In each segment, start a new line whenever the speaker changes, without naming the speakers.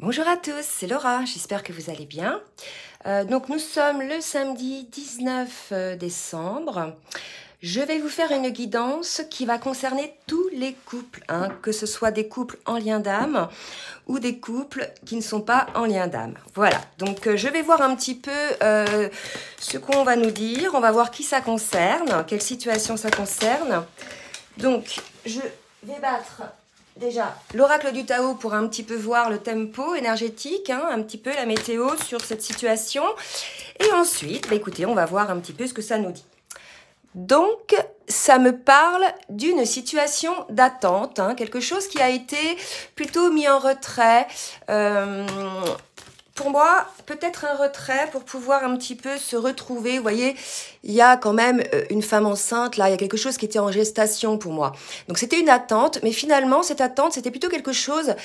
Bonjour à tous, c'est Laura, j'espère que vous allez bien. Donc nous sommes le samedi 19 décembre. Je vais vous faire une guidance qui va concerner tous les couples, que ce soit des couples en lien d'âme ou des couples qui ne sont pas en lien d'âme. Voilà, donc je vais voir un petit peu ce qu'on va nous dire, on va voir qui ça concerne, quelle situation ça concerne. Donc je vais battre déjà l'oracle du Tao pour un petit peu voir le tempo énergétique, un petit peu la météo sur cette situation. Et ensuite, écoutez, on va voir un petit peu ce que ça nous dit. Donc, ça me parle d'une situation d'attente, quelque chose qui a été plutôt mis en retrait. Pour moi, peut-être un retrait pour pouvoir un petit peu se retrouver. Vous voyez, il y a quand même une femme enceinte, là, il y a quelque chose qui était en gestation pour moi. Donc c'était une attente, mais finalement, cette attente, c'était plutôt quelque chose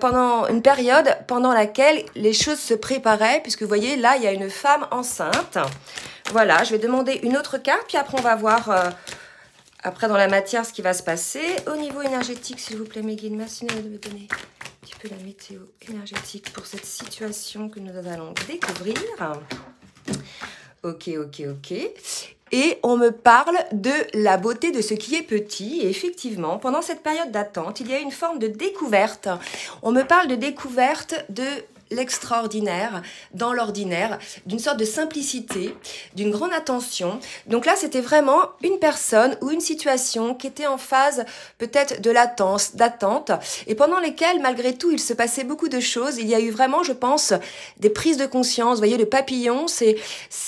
pendant une période pendant laquelle les choses se préparaient, puisque vous voyez, là, il y a une femme enceinte. Voilà, je vais demander une autre carte, puis après, on va voir... Après, dans la matière, ce qui va se passer. Au niveau énergétique, s'il vous plaît, mes guides, merci de me donner un petit peu la météo énergétique pour cette situation que nous allons découvrir. Ok. Et on me parle de la beauté de ce qui est petit. Et effectivement, pendant cette période d'attente, il y a une forme de découverte. On me parle de découverte de l'extraordinaire dans l'ordinaire, d'une sorte de simplicité, d'une grande attention. Donc là, c'était vraiment une personne ou une situation qui était en phase peut-être de latence, d'attente, et pendant lesquelles, malgré tout, il se passait beaucoup de choses. Il y a eu vraiment, je pense, des prises de conscience. Vous voyez, le papillon, c'est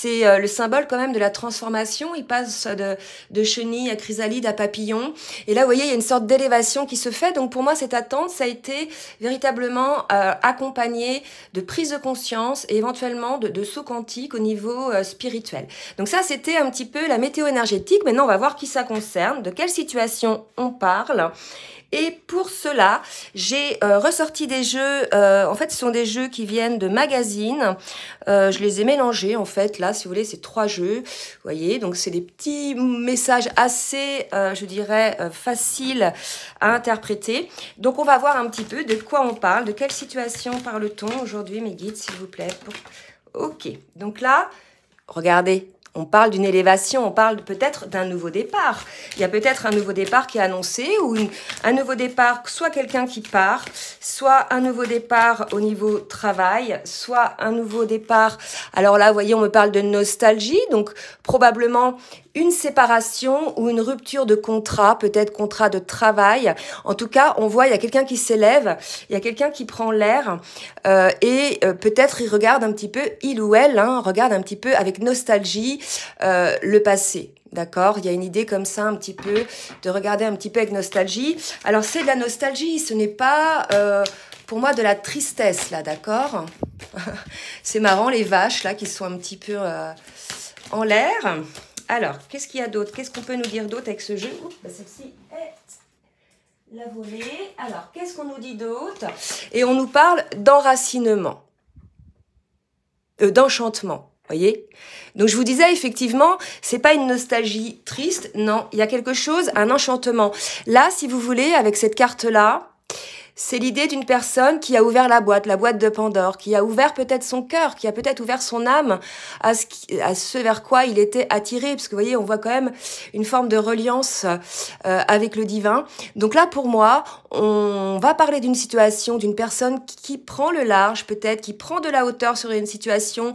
le symbole quand même de la transformation. Il passe de chenille à chrysalide à papillon. Et là, vous voyez, il y a une sorte d'élévation qui se fait. Donc pour moi, cette attente, ça a été véritablement accompagné de prise de conscience et éventuellement de saut quantique au niveau spirituel. Donc ça, c'était un petit peu la météo énergétique. Maintenant, on va voir qui ça concerne, de quelle situation on parle. Et pour cela, j'ai ressorti des jeux, en fait, ce sont des jeux qui viennent de magazines. Je les ai mélangés, en fait, là, si vous voulez, c'est 3 jeux. Vous voyez, donc c'est des petits messages assez, je dirais, faciles à interpréter. Donc, on va voir un petit peu de quoi on parle, de quelle situation parle-t-on aujourd'hui, mes guides, s'il vous plaît. Ok, donc là, regardez. On parle d'une élévation, on parle peut-être d'un nouveau départ. Il y a peut-être un nouveau départ qui est annoncé ou un nouveau départ, soit quelqu'un qui part, soit un nouveau départ au niveau travail, soit un nouveau départ. Alors là, vous voyez, on me parle de nostalgie, donc probablement une séparation ou une rupture de contrat, peut-être contrat de travail. En tout cas, on voit, il y a quelqu'un qui s'élève, il y a quelqu'un qui prend l'air et peut-être il regarde un petit peu, il ou elle, regarde un petit peu avec nostalgie le passé. D'accord, il y a une idée comme ça un petit peu, de regarder un petit peu avec nostalgie. Alors c'est de la nostalgie, ce n'est pas pour moi de la tristesse là, d'accord. C'est marrant les vaches là qui sont un petit peu en l'air. Alors, qu'est-ce qu'il y a d'autre? Qu'est-ce qu'on peut nous dire d'autre avec ce jeu? Celle-ci est la volée. Alors, qu'est-ce qu'on nous dit d'autre? Et on nous parle d'enracinement, d'enchantement. Voyez? Donc je vous disais effectivement, c'est pas une nostalgie triste, non, il y a quelque chose, un enchantement. Là, si vous voulez, avec cette carte-là, c'est l'idée d'une personne qui a ouvert la boîte de Pandore, qui a ouvert peut-être son cœur, qui a peut-être ouvert son âme à ce vers quoi il était attiré, parce que vous voyez, on voit quand même une forme de reliance avec le divin. Donc là, pour moi, on va parler d'une situation, d'une personne qui prend le large, peut-être, qui prend de la hauteur sur une situation,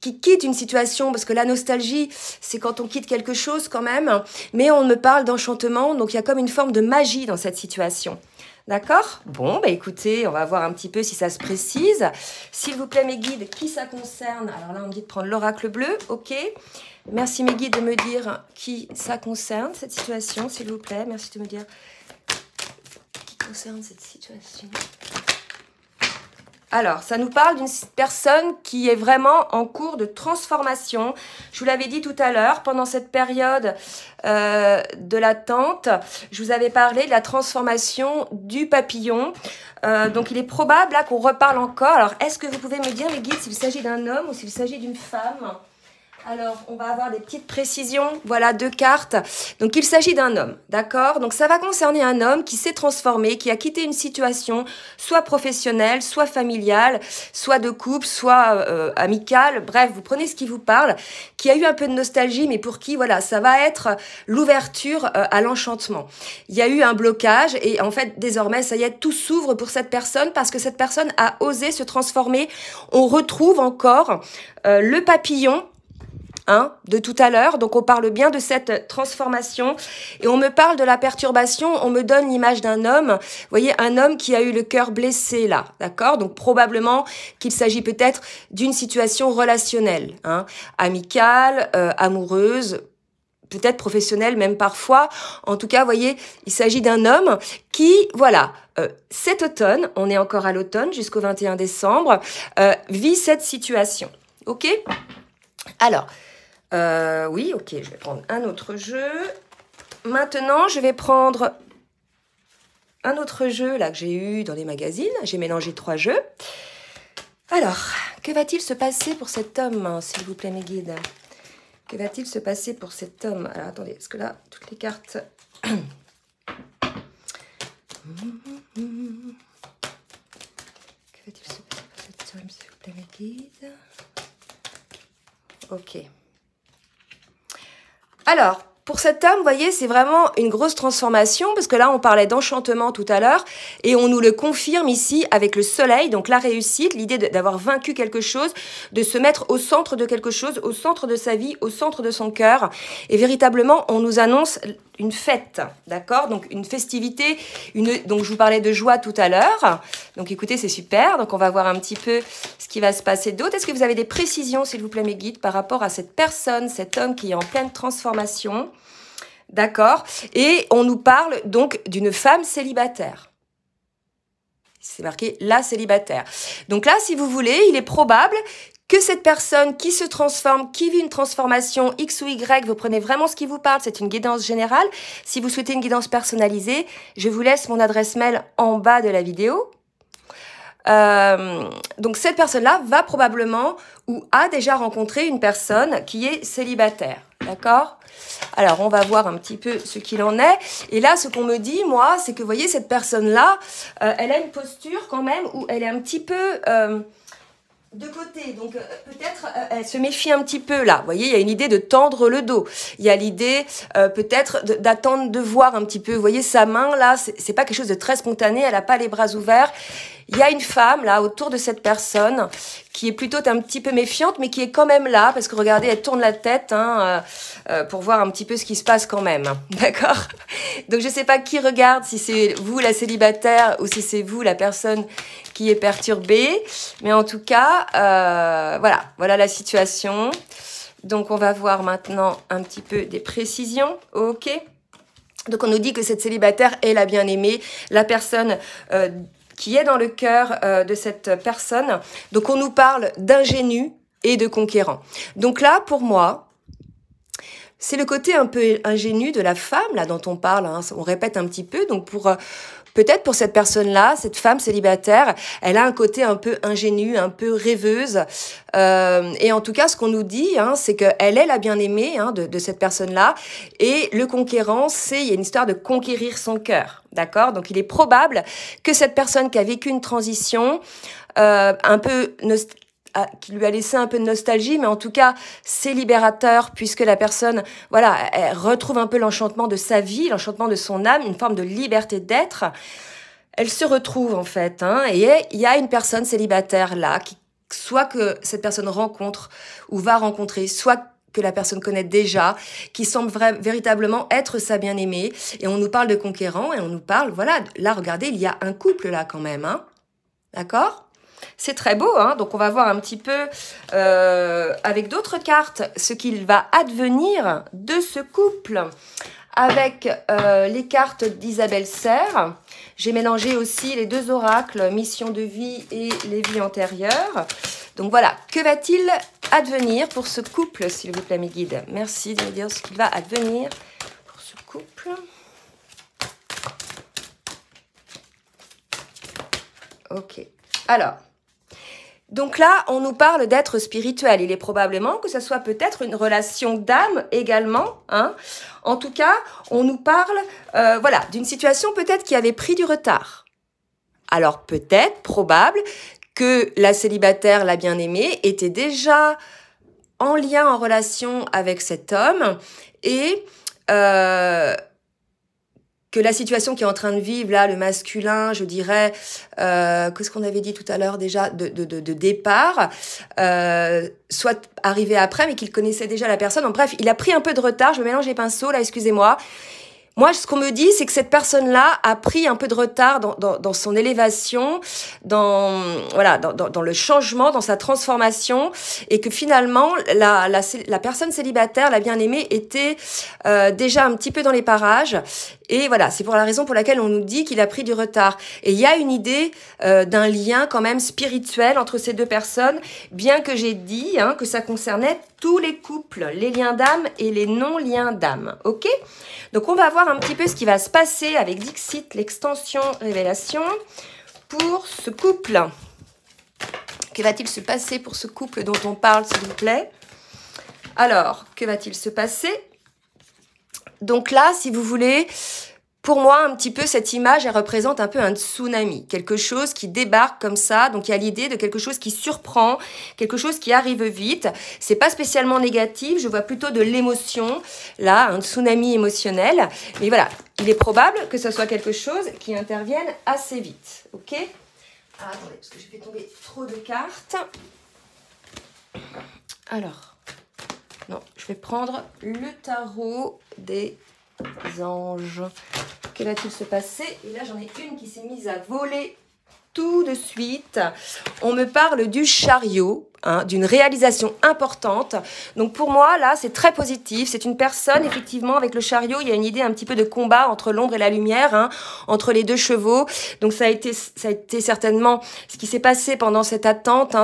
qui quitte une situation, parce que la nostalgie, c'est quand on quitte quelque chose quand même, mais on me parle d'enchantement, donc il y a comme une forme de magie dans cette situation. D'accord? Bon, écoutez, on va voir un petit peu si ça se précise. S'il vous plaît, mes guides, qui ça concerne? Alors là, on me dit de prendre l'oracle bleu, ok. Merci, mes guides, de me dire qui ça concerne, cette situation, s'il vous plaît. Merci de me dire qui concerne cette situation. Alors, ça nous parle d'une personne qui est vraiment en cours de transformation. Je vous l'avais dit tout à l'heure, pendant cette période de l'attente, je vous avais parlé de la transformation du papillon. Donc, il est probable là qu'on reparle encore. Alors, est-ce que vous pouvez me dire, mes guides, s'il s'agit d'un homme ou s'il s'agit d'une femme? Alors, on va avoir des petites précisions. Voilà, 2 cartes. Donc, il s'agit d'un homme, d'accord? Donc, ça va concerner un homme qui s'est transformé, qui a quitté une situation soit professionnelle, soit familiale, soit de couple, soit amicale. Bref, vous prenez ce qui vous parle, qui a eu un peu de nostalgie, mais pour qui, voilà, ça va être l'ouverture à l'enchantement. Il y a eu un blocage et en fait, désormais, ça y est, tout s'ouvre pour cette personne parce que cette personne a osé se transformer. On retrouve encore le papillon, de tout à l'heure. Donc, on parle bien de cette transformation et on me parle de la perturbation. On me donne l'image d'un homme. Vous voyez, un homme qui a eu le cœur blessé là, d'accord? Donc, probablement qu'il s'agit peut-être d'une situation relationnelle, amicale, amoureuse, peut-être professionnelle même parfois. En tout cas, vous voyez, il s'agit d'un homme qui, voilà, cet automne, on est encore à l'automne jusqu'au 21 décembre, vit cette situation. OK? Alors, oui, ok, je vais prendre un autre jeu. Maintenant, je vais prendre un autre jeu là que j'ai eu dans les magazines. J'ai mélangé 3 jeux. Alors, que va-t-il se passer pour cet homme, s'il vous plaît, mes guides? Que va-t-il se passer pour cet homme? Alors, attendez, parce que là, toutes les cartes... Que va-t-il se passer pour cet homme, s'il vous plaît, mes guides? Ok. Alors, pour cet homme, vous voyez, c'est vraiment une grosse transformation parce que là, on parlait d'enchantement tout à l'heure et on nous le confirme ici avec le soleil, donc la réussite, l'idée d'avoir vaincu quelque chose, de se mettre au centre de quelque chose, au centre de sa vie, au centre de son cœur. Et véritablement, on nous annonce une fête, d'accord? Donc, une festivité, donc je vous parlais de joie tout à l'heure. Donc, écoutez, c'est super. Donc, on va voir un petit peu ce qui va se passer d'autre. Est-ce que vous avez des précisions, s'il vous plaît, mes guides, par rapport à cette personne, cet homme qui est en pleine transformation? D'accord? Et on nous parle donc d'une femme célibataire. C'est marqué la célibataire. Donc là, si vous voulez, il est probable que cette personne qui se transforme, qui vit une transformation X ou Y, vous prenez vraiment ce qui vous parle, c'est une guidance générale. Si vous souhaitez une guidance personnalisée, je vous laisse mon adresse mail en bas de la vidéo. Donc cette personne-là va probablement ou a déjà rencontré une personne qui est célibataire. D'accord? Alors, on va voir un petit peu ce qu'il en est. Et là, ce qu'on me dit, moi, c'est que, vous voyez, cette personne-là, elle a une posture quand même où elle est un petit peu... de côté, donc peut-être elle se méfie un petit peu là. Vous voyez, il y a une idée de tendre le dos. Il y a l'idée peut-être d'attendre de voir un petit peu. Vous voyez, sa main là, c'est pas quelque chose de très spontané. Elle a pas les bras ouverts. Il y a une femme là autour de cette personne qui est plutôt un petit peu méfiante, mais qui est quand même là parce que regardez, elle tourne la tête pour voir un petit peu ce qui se passe quand même. D'accord? Donc je sais pas qui regarde, si c'est vous la célibataire ou si c'est vous la personne qui est perturbée, mais en tout cas, voilà la situation. Donc on va voir maintenant un petit peu des précisions. Ok. Donc on nous dit que cette célibataire est la bien-aimée, la personne qui est dans le cœur de cette personne. Donc on nous parle d'ingénu et de conquérant. Donc là, pour moi, c'est le côté un peu ingénu de la femme là dont on parle. On répète un petit peu. Donc peut-être pour cette personne-là, cette femme célibataire, elle a un côté un peu ingénu, un peu rêveuse. Et en tout cas, ce qu'on nous dit, c'est qu'elle est la bien-aimée de cette personne-là. Et le conquérant, il y a une histoire de conquérir son cœur. D'accord? Donc, il est probable que cette personne qui a vécu une transition un peu qui lui a laissé un peu de nostalgie, mais en tout cas, c'est libérateur puisque la personne, voilà, elle retrouve un peu l'enchantement de sa vie, l'enchantement de son âme, une forme de liberté d'être. Elle se retrouve en fait, et il y a une personne célibataire là, soit que cette personne rencontre ou va rencontrer, soit que la personne connaît déjà, qui semble véritablement être sa bien-aimée. Et on nous parle de conquérant et on nous parle, voilà, là, regardez, il y a un couple là quand même, d'accord ? C'est très beau, donc on va voir un petit peu avec d'autres cartes ce qu'il va advenir de ce couple. Avec les cartes d'Isabelle Serre, j'ai mélangé aussi les 2 oracles, mission de vie et les vies antérieures. Donc voilà, que va-t-il advenir pour ce couple, s'il vous plaît, mes guides? Merci de me dire ce qu'il va advenir pour ce couple. Ok, alors... Donc là, on nous parle d'être spirituel. Il est probablement que ça soit peut-être une relation d'âme également. Hein. En tout cas, on nous parle voilà, d'une situation peut-être qui avait pris du retard. Alors peut-être, probable, que la célibataire, la bien-aimée, était déjà en lien, en relation avec cet homme et que la situation qui est en train de vivre, là, le masculin, je dirais, qu'est-ce qu'on avait dit tout à l'heure déjà, de départ, soit arrivé après, mais qu'il connaissait déjà la personne. Donc, bref, il a pris un peu de retard, je me mélange les pinceaux, là, excusez-moi. Moi, ce qu'on me dit, c'est que cette personne-là a pris un peu de retard dans son élévation, dans le changement, dans sa transformation, et que finalement, la personne célibataire, la bien-aimée, était déjà un petit peu dans les parages. Et voilà, c'est pour la raison pour laquelle on nous dit qu'il a pris du retard. Et il y a une idée d'un lien quand même spirituel entre ces deux personnes, bien que j'ai dit que ça concernait tous les couples, les liens d'âme et les non-liens d'âme. Ok ? Donc, on va voir un petit peu ce qui va se passer avec Dixit, l'extension révélation, pour ce couple. Que va-t-il se passer pour ce couple dont on parle, s'il vous plaît? Alors, que va-t-il se passer? Donc là, si vous voulez, pour moi, un petit peu, cette image, elle représente un peu un tsunami. Quelque chose qui débarque comme ça. Donc, il y a l'idée de quelque chose qui surprend, quelque chose qui arrive vite. C'est pas spécialement négatif. Je vois plutôt de l'émotion. Là, un tsunami émotionnel. Mais voilà, il est probable que ce soit quelque chose qui intervienne assez vite. OK? Ah, attendez, parce que j'ai fait tomber trop de cartes. Alors, non, je vais prendre le tarot des anges. Que va-t-il se passer? Et là, j'en ai une qui s'est mise à voler tout de suite. On me parle du chariot, d'une réalisation importante. Donc pour moi, là, c'est très positif. C'est une personne, effectivement, avec le chariot, il y a une idée un petit peu de combat entre l'ombre et la lumière, entre les deux chevaux. Donc ça a été certainement ce qui s'est passé pendant cette attente,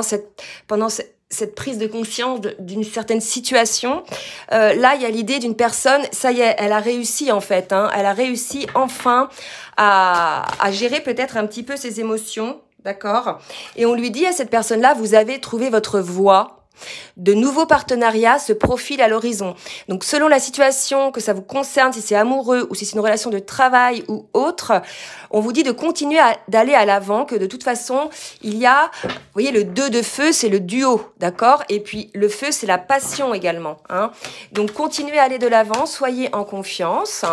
pendant cette prise de conscience d'une certaine situation. Là, il y a l'idée d'une personne, ça y est, elle a réussi en fait. Elle a réussi enfin à gérer peut-être un petit peu ses émotions, d'accord? Et on lui dit à cette personne-là, vous avez trouvé votre voie. De nouveaux partenariats se profilent à l'horizon. Donc, selon la situation que ça vous concerne, si c'est amoureux ou si c'est une relation de travail ou autre, on vous dit de continuer d'aller à l'avant, que de toute façon, il y a, vous voyez, le 2 de feu, c'est le duo, d'accord? Et puis, le feu, c'est la passion également. Donc, continuez à aller de l'avant, soyez en confiance.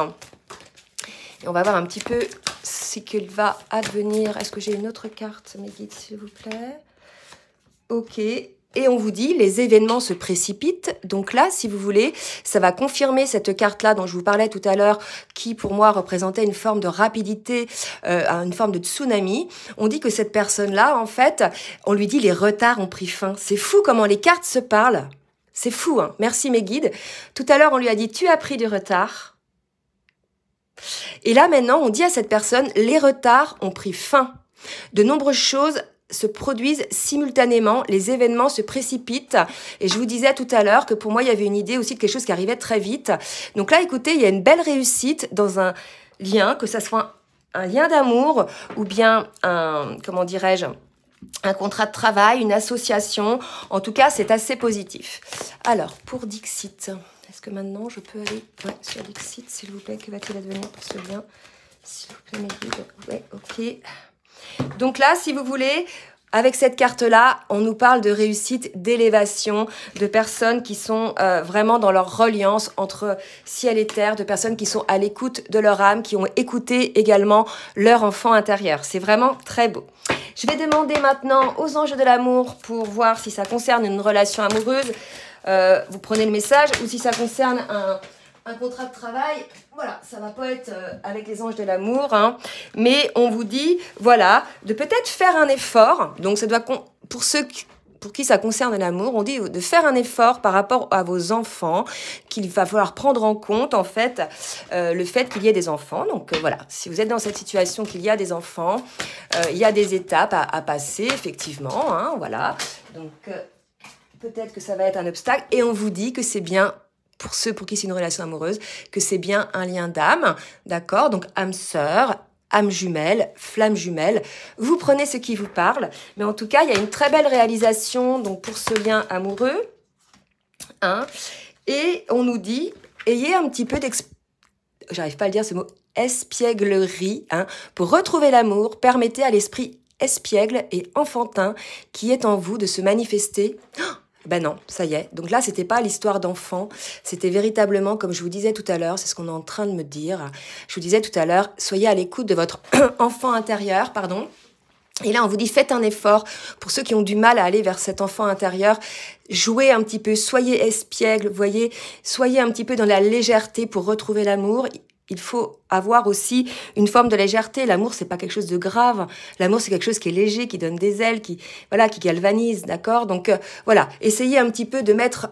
Et on va voir un petit peu ce qu'il va advenir. Est-ce que j'ai une autre carte, mes guides, s'il vous plaît? Ok. Et on vous dit, les événements se précipitent. Donc là, si vous voulez, ça va confirmer cette carte-là dont je vous parlais tout à l'heure, qui pour moi représentait une forme de rapidité, une forme de tsunami. On dit que cette personne-là, en fait, on lui dit les retards ont pris fin. C'est fou comment les cartes se parlent. C'est fou, hein. Merci mes guides. Tout à l'heure, on lui a dit, tu as pris du retard. Et là, maintenant, on dit à cette personne, les retards ont pris fin. De nombreuses choses se produisent simultanément, les événements se précipitent. Et je vous disais tout à l'heure que pour moi, il y avait une idée aussi de quelque chose qui arrivait très vite. Donc là, écoutez, il y a une belle réussite dans un lien, que ça soit un lien d'amour ou bien comment dirais-je, un contrat de travail, une association. En tout cas, c'est assez positif. Alors, pour Dixit, est-ce que maintenant je peux aller sur Dixit, s'il vous plaît? Que va-t-il advenir pour ce lien? S'il vous plaît, mes guides. Ouais, ok. Donc là, si vous voulez, avec cette carte-là, on nous parle de réussite, d'élévation, de personnes qui sont vraiment dans leur reliance entre ciel et terre, de personnes qui sont à l'écoute de leur âme, qui ont écouté également leur enfant intérieur. C'est vraiment très beau. Je vais demander maintenant aux anges de l'amour pour voir si ça concerne une relation amoureuse. Vous prenez le message, ou si ça concerne un contrat de travail. Voilà, ça va pas être avec les anges de l'amour, mais on vous dit, voilà, de peut-être faire un effort. Donc, ça doit pour ceux pour qui ça concerne l'amour, on dit de faire un effort par rapport à vos enfants, qu'il va falloir prendre en compte, en fait, le fait qu'il y ait des enfants. Donc, voilà, si vous êtes dans cette situation qu'il y a des enfants, il y a des étapes à passer, effectivement, voilà. Donc, peut-être que ça va être un obstacle, et on vous dit que c'est bien, pour ceux pour qui c'est une relation amoureuse, que c'est bien un lien d'âme, d'accord? Donc, âme sœur, âme jumelle, flamme jumelle. Vous prenez ce qui vous parle. Mais en tout cas, il y a une très belle réalisation donc pour ce lien amoureux. Hein, et on nous dit, ayez un petit peu j'arrive pas à le dire ce mot, espièglerie. Hein, pour retrouver l'amour, permettez à l'esprit espiègle et enfantin qui est en vous de se manifester. Oh, ben non, ça y est. Donc là, c'était pas l'histoire d'enfant. C'était véritablement, comme je vous disais tout à l'heure, c'est ce qu'on est en train de me dire. Je vous disais tout à l'heure, soyez à l'écoute de votre enfant intérieur, pardon. Et là, on vous dit, faites un effort. Pour ceux qui ont du mal à aller vers cet enfant intérieur, jouez un petit peu, soyez espiègle, voyez, soyez un petit peu dans la légèreté pour retrouver l'amour. Il faut avoir aussi une forme de légèreté. L'amour, c'est pas quelque chose de grave. L'amour, c'est quelque chose qui est léger, qui donne des ailes, qui galvanise, d'accord? Donc, voilà. Essayez un petit peu de mettre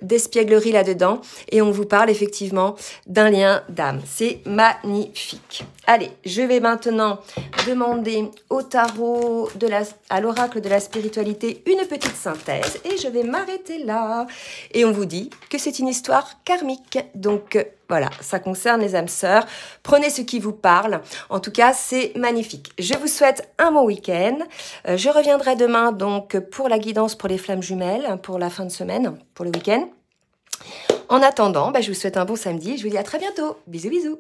d'espièglerie là-dedans. Et on vous parle effectivement d'un lien d'âme. C'est magnifique. Allez, je vais maintenant demander au tarot, à l'oracle de la spiritualité, une petite synthèse. Et je vais m'arrêter là. Et on vous dit que c'est une histoire karmique. Donc, voilà, ça concerne les âmes sœurs. Prenez ce qui vous parle. En tout cas, c'est magnifique. Je vous souhaite un bon week-end. Je reviendrai demain donc pour la guidance pour les flammes jumelles, pour la fin de semaine, pour le week-end. En attendant, je vous souhaite un bon samedi. Je vous dis à très bientôt. Bisous, bisous.